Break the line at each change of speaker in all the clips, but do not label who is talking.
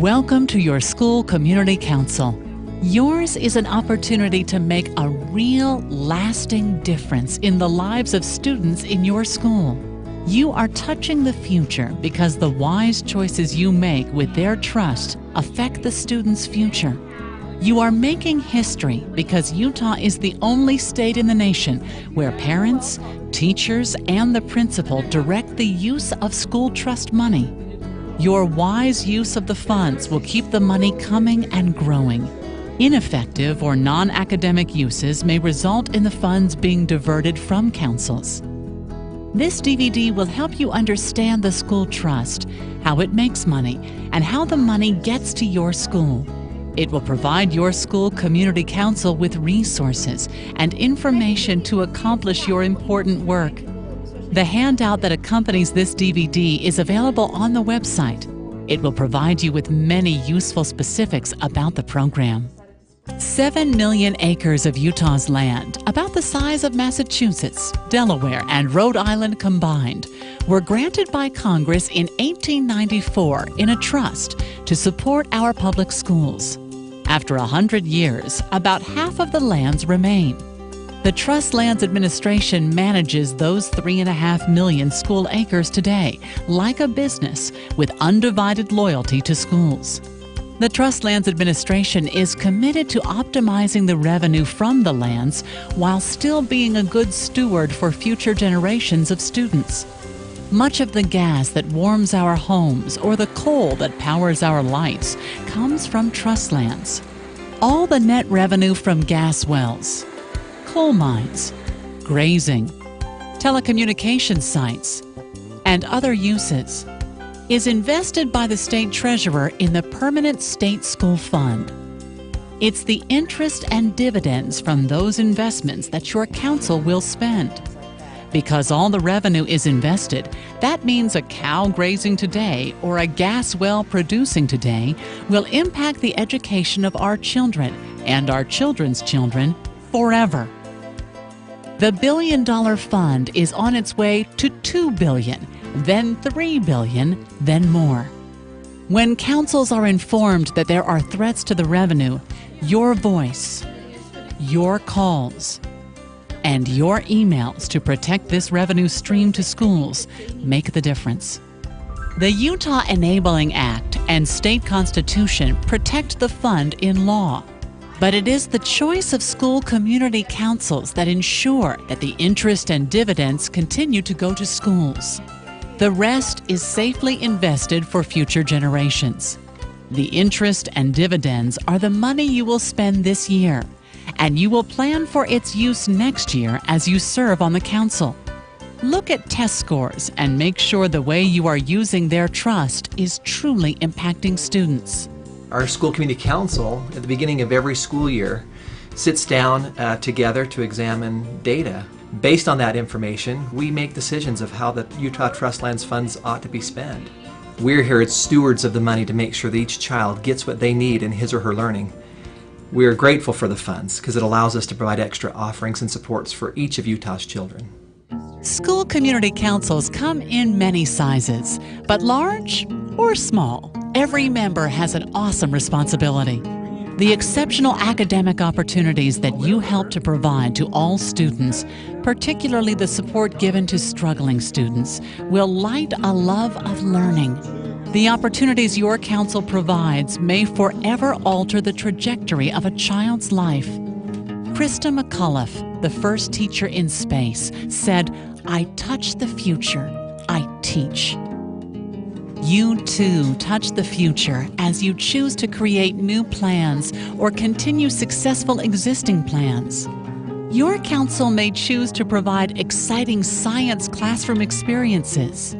Welcome to your school community council. Yours is an opportunity to make a real, lasting difference in the lives of students in your school. You are touching the future because the wise choices you make with their trust affect the students' future. You are making history because Utah is the only state in the nation where parents, teachers, and the principal direct the use of school trust money. Your wise use of the funds will keep the money coming and growing. Ineffective or non-academic uses may result in the funds being diverted from councils. This DVD will help you understand the school trust, how it makes money, and how the money gets to your school. It will provide your school community council with resources and information to accomplish your important work. The handout that accompanies this DVD is available on the website. It will provide you with many useful specifics about the program. 7 million acres of Utah's land, about the size of Massachusetts, Delaware, and Rhode Island combined, were granted by Congress in 1894 in a trust to support our public schools. After 100 years, about half of the lands remain. The Trust Lands Administration manages those 3.5 million school acres today, like a business, with undivided loyalty to schools. The Trust Lands Administration is committed to optimizing the revenue from the lands while still being a good steward for future generations of students. Much of the gas that warms our homes or the coal that powers our lights comes from trust lands. All the net revenue from gas wells, coal mines, grazing, telecommunications sites, and other uses is invested by the state treasurer in the Permanent State School Fund. It's the interest and dividends from those investments that your council will spend. Because all the revenue is invested, that means a cow grazing today or a gas well producing today will impact the education of our children and our children's children forever. The billion-dollar fund is on its way to $2 billion, then $3 billion, then more. When councils are informed that there are threats to the revenue, your voice, your calls, and your emails to protect this revenue stream to schools make the difference. The Utah Enabling Act and state constitution protect the fund in law. But it is the choice of school community councils that ensure that the interest and dividends continue to go to schools. The rest is safely invested for future generations. The interest and dividends are the money you will spend this year, and you will plan for its use next year as you serve on the council. Look at test scores and make sure the way you are using their trust is truly impacting students.
Our school community council, at the beginning of every school year, sits down together to examine data. Based on that information, we make decisions of how the Utah Trust Lands funds ought to be spent. We're here as stewards of the money to make sure that each child gets what they need in his or her learning. We are grateful for the funds because it allows us to provide extra offerings and supports for each of Utah's children.
School community councils come in many sizes, but large or small, every member has an awesome responsibility. The exceptional academic opportunities that you help to provide to all students, particularly the support given to struggling students, will light a love of learning. The opportunities your council provides may forever alter the trajectory of a child's life. Krista McCullough, the first teacher in space, said, "I touch the future, I teach." You too touch the future as you choose to create new plans or continue successful existing plans. Your council may choose to provide exciting science classroom experiences,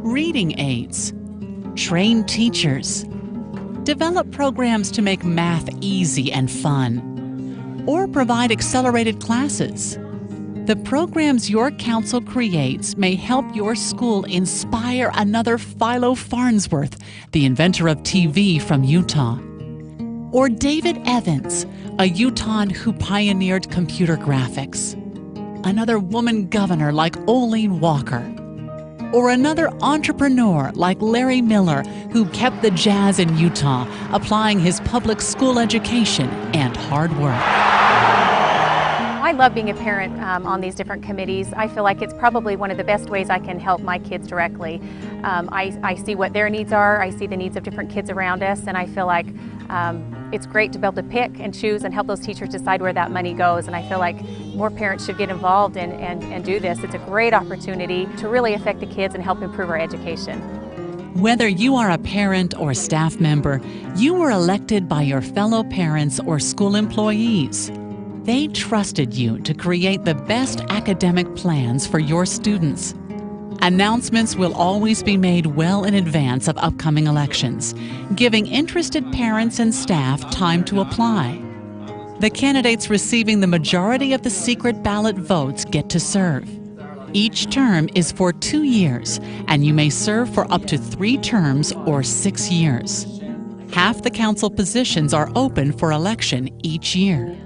reading aids, train teachers, develop programs to make math easy and fun, or provide accelerated classes. The programs your council creates may help your school inspire another Philo Farnsworth, the inventor of TV from Utah, or David Evans, a Utahn who pioneered computer graphics, another woman governor like Olene Walker, or another entrepreneur like Larry Miller, who kept the jazz in Utah, applying his public school education and hard work.
I love being a parent on these different committees. I feel like it's probably one of the best ways I can help my kids directly. I see what their needs are, I see the needs of different kids around us, and I feel like it's great to be able to pick and choose and help those teachers decide where that money goes. And I feel like more parents should get involved and do this. It's a great opportunity to really affect the kids and help improve our education.
Whether you are a parent or staff member, you were elected by your fellow parents or school employees. They trusted you to create the best academic plans for your students. Announcements will always be made well in advance of upcoming elections, giving interested parents and staff time to apply. The candidates receiving the majority of the secret ballot votes get to serve. Each term is for 2 years, and you may serve for up to 3 terms or 6 years. Half the council positions are open for election each year.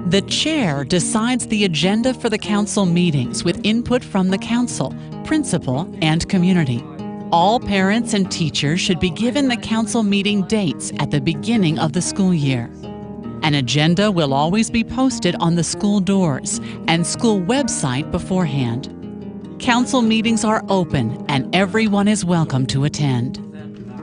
The chair decides the agenda for the council meetings with input from the council, principal, and community. All parents and teachers should be given the council meeting dates at the beginning of the school year. An agenda will always be posted on the school doors and school website beforehand. Council meetings are open and everyone is welcome to attend.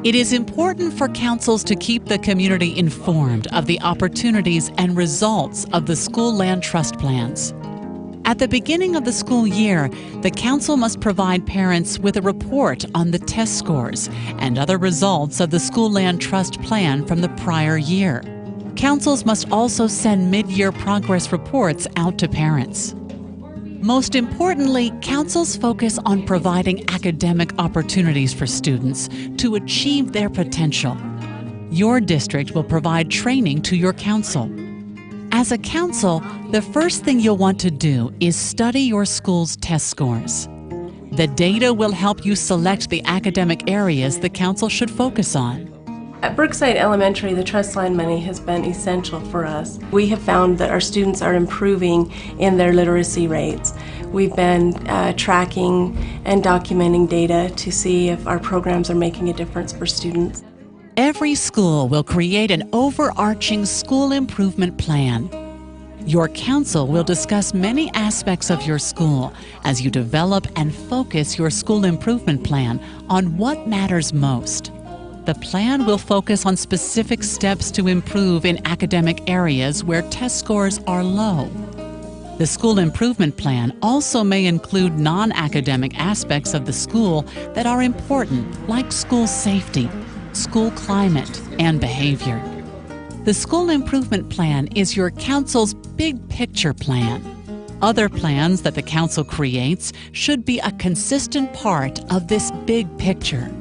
It is important for councils to keep the community informed of the opportunities and results of the school land trust plans. At the beginning of the school year, the council must provide parents with a report on the test scores and other results of the school land trust plan from the prior year. Councils must also send mid-year progress reports out to parents. Most importantly, councils focus on providing academic opportunities for students to achieve their potential. Your district will provide training to your council. As a council, the first thing you'll want to do is study your school's test scores. The data will help you select the academic areas the council should focus on.
At Brookside Elementary, the trust line money has been essential for us. We have found that our students are improving in their literacy rates. We've been tracking and documenting data to see if our programs are making a difference for students.
Every school will create an overarching school improvement plan. Your council will discuss many aspects of your school as you develop and focus your school improvement plan on what matters most. The plan will focus on specific steps to improve in academic areas where test scores are low. The school improvement plan also may include non-academic aspects of the school that are important, like school safety, school climate, and behavior. The school improvement plan is your council's big picture plan. Other plans that the council creates should be a consistent part of this big picture.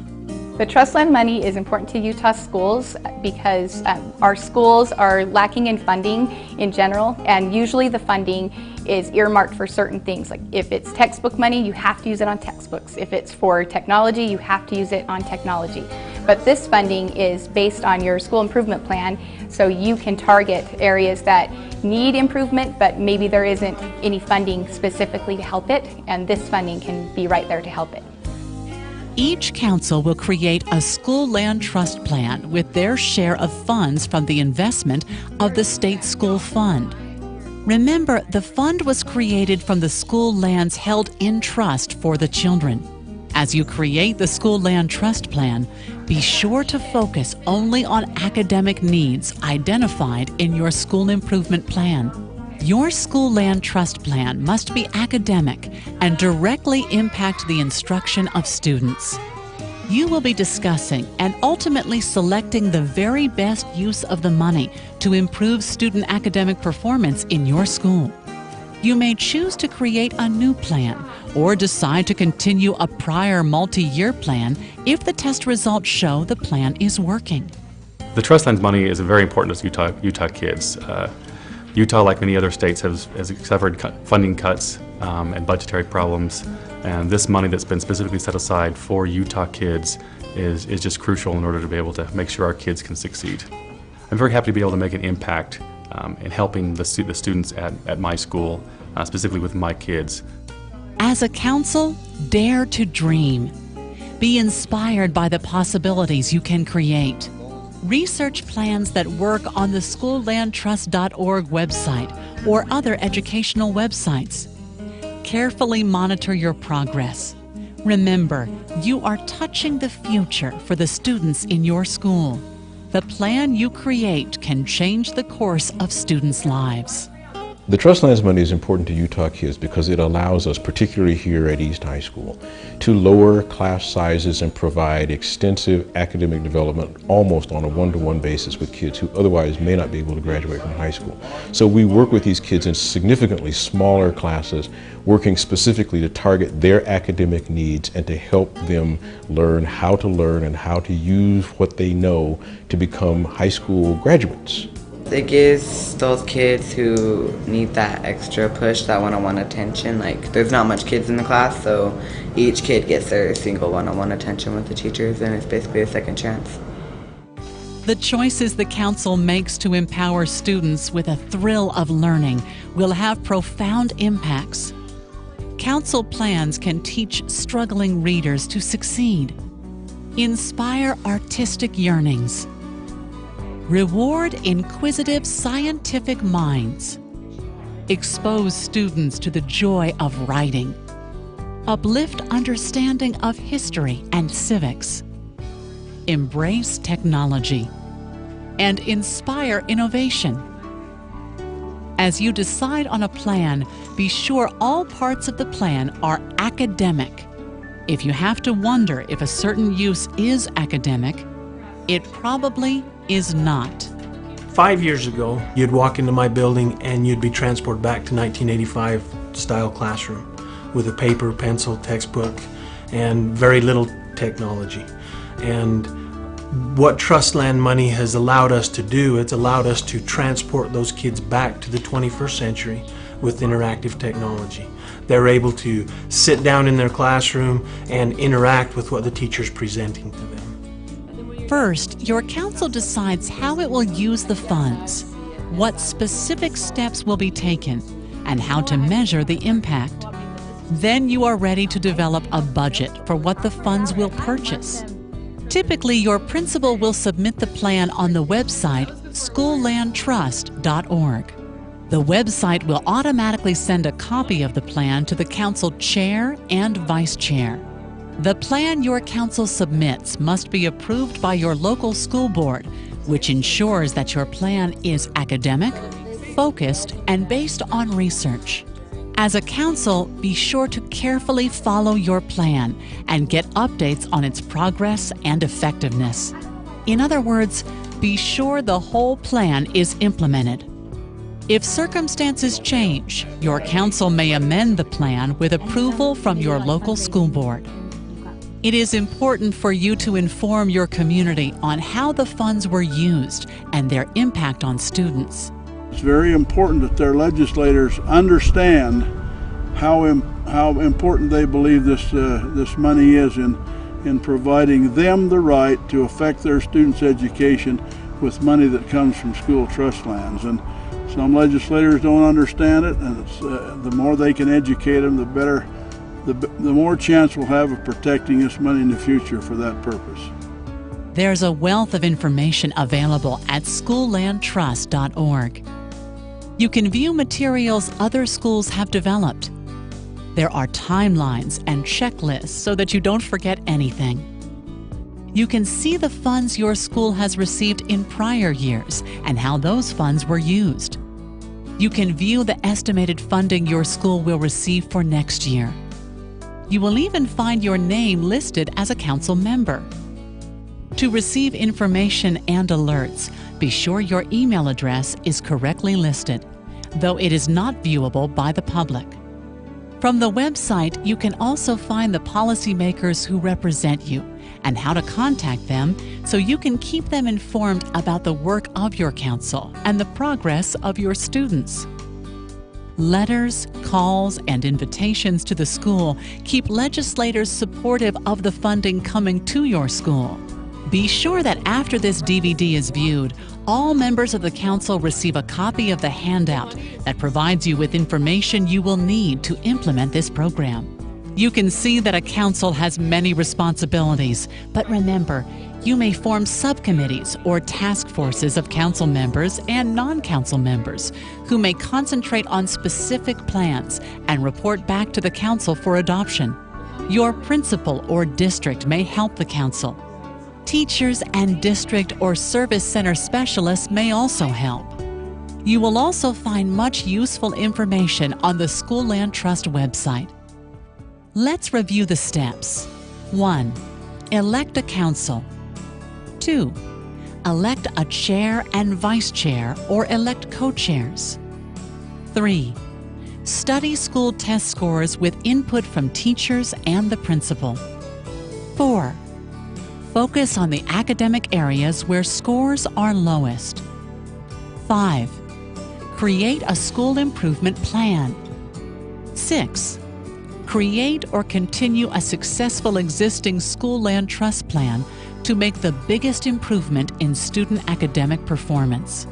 The trust land money is important to Utah schools because our schools are lacking in funding in general, and usually the funding is earmarked for certain things. Like if it's textbook money, you have to use it on textbooks. If it's for technology, you have to use it on technology. But this funding is based on your school improvement plan, so you can target areas that need improvement, but maybe there isn't any funding specifically to help it, and this funding can be right there to help it.
Each council will create a school land trust plan with their share of funds from the investment of the state school fund. Remember, the fund was created from the school lands held in trust for the children. As you create the school land trust plan, be sure to focus only on academic needs identified in your school improvement plan. Your school land trust plan must be academic and directly impact the instruction of students. You will be discussing and ultimately selecting the very best use of the money to improve student academic performance in your school. You may choose to create a new plan or decide to continue a prior multi-year plan if the test results show the plan is working.
The trust lands money is very important to Utah kids. Utah, like many other states, has suffered funding cuts and budgetary problems, and this money that's been specifically set aside for Utah kids is just crucial in order to be able to make sure our kids can succeed. I'm very happy to be able to make an impact in helping the students at my school, specifically with my kids.
As a council, dare to dream. Be inspired by the possibilities you can create. Research plans that work on the schoollandtrust.org website or other educational websites. Carefully monitor your progress. Remember, you are touching the future for the students in your school. The plan you create can change the course of students' lives.
The Trust Lands money is important to Utah kids because it allows us, particularly here at East High School, to lower class sizes and provide extensive academic development almost on a one-to-one basis with kids who otherwise may not be able to graduate from high school. So we work with these kids in significantly smaller classes, working specifically to target their academic needs and to help them learn how to learn and how to use what they know to become high school graduates.
It gives those kids who need that extra push, that one-on-one attention. Like, there's not much kids in the class, so each kid gets their single one-on-one attention with the teachers, and it's basically a second chance.
The choices the Council makes to empower students with a thrill of learning will have profound impacts. Council plans can teach struggling readers to succeed, inspire artistic yearnings, reward inquisitive scientific minds, expose students to the joy of writing, uplift understanding of history and civics, embrace technology, and inspire innovation. As you decide on a plan, be sure all parts of the plan are academic. If you have to wonder if a certain use is academic, it probably is not.
5 years ago, you'd walk into my building and you'd be transported back to 1985 style classroom with a paper, pencil, textbook, and very little technology. And what Trust Land money has allowed us to do, it's allowed us to transport those kids back to the 21st century with interactive technology. They're able to sit down in their classroom and interact with what the teacher's presenting to them.
First, your council decides how it will use the funds, what specific steps will be taken, and how to measure the impact. Then you are ready to develop a budget for what the funds will purchase. Typically, your principal will submit the plan on the website schoollandtrust.org. The website will automatically send a copy of the plan to the council chair and vice chair. The plan your council submits must be approved by your local school board, which ensures that your plan is academic, focused, and based on research. As a council, be sure to carefully follow your plan and get updates on its progress and effectiveness. In other words, be sure the whole plan is implemented. If circumstances change, your council may amend the plan with approval from your local school board. It is important for you to inform your community on how the funds were used and their impact on students.
It's very important that their legislators understand how important they believe this money is in providing them the right to affect their students' education with money that comes from school trust lands. And some legislators don't understand it, and the more they can educate them, the better. The more chance we'll have of protecting this money in the future for that purpose.
There's a wealth of information available at schoollandtrust.org. You can view materials other schools have developed. There are timelines and checklists so that you don't forget anything. You can see the funds your school has received in prior years and how those funds were used. You can view the estimated funding your school will receive for next year. You will even find your name listed as a council member. To receive information and alerts, be sure your email address is correctly listed, though it is not viewable by the public. From the website, you can also find the policymakers who represent you and how to contact them so you can keep them informed about the work of your council and the progress of your students. Letters, calls, and invitations to the school keep legislators supportive of the funding coming to your school. Be sure that after this DVD is viewed, all members of the Council receive a copy of the handout that provides you with information you will need to implement this program. You can see that a Council has many responsibilities, but remember, you may form subcommittees or task forces of Council members and non-Council members who may concentrate on specific plans and report back to the Council for adoption. Your principal or district may help the Council. Teachers and district or service center specialists may also help. You will also find much useful information on the School Land Trust website. Let's review the steps. 1. Elect a council. 2. Elect a chair and vice chair or elect co-chairs. 3. Study school test scores with input from teachers and the principal. 4. Focus on the academic areas where scores are lowest. 5. Create a school improvement plan. 6. Create or continue a successful existing School Land Trust plan to make the biggest improvement in student academic performance.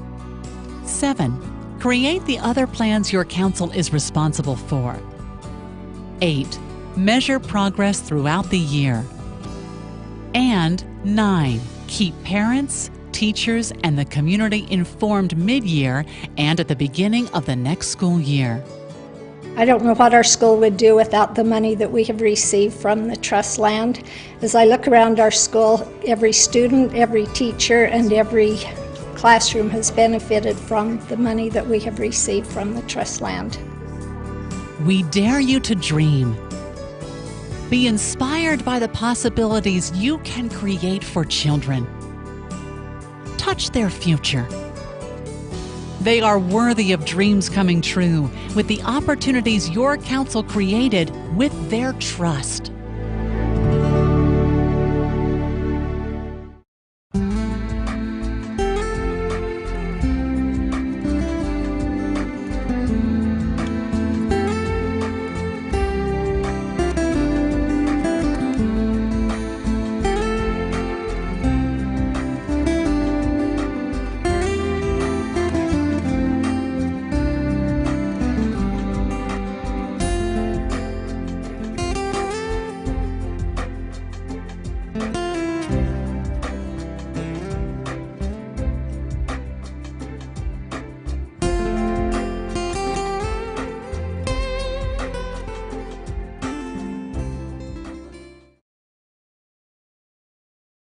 7. Create the other plans your council is responsible for. 8. Measure progress throughout the year. And 9. Keep parents, teachers, and the community informed mid-year and at the beginning of the next school year.
I don't know what our school would do without the money that we have received from the trust land. As I look around our school, every student, every teacher, and every classroom has benefited from the money that we have received from the trust land.
We dare you to dream. Be inspired by the possibilities you can create for children. Touch their future. They are worthy of dreams coming true with the opportunities your council created with their trust.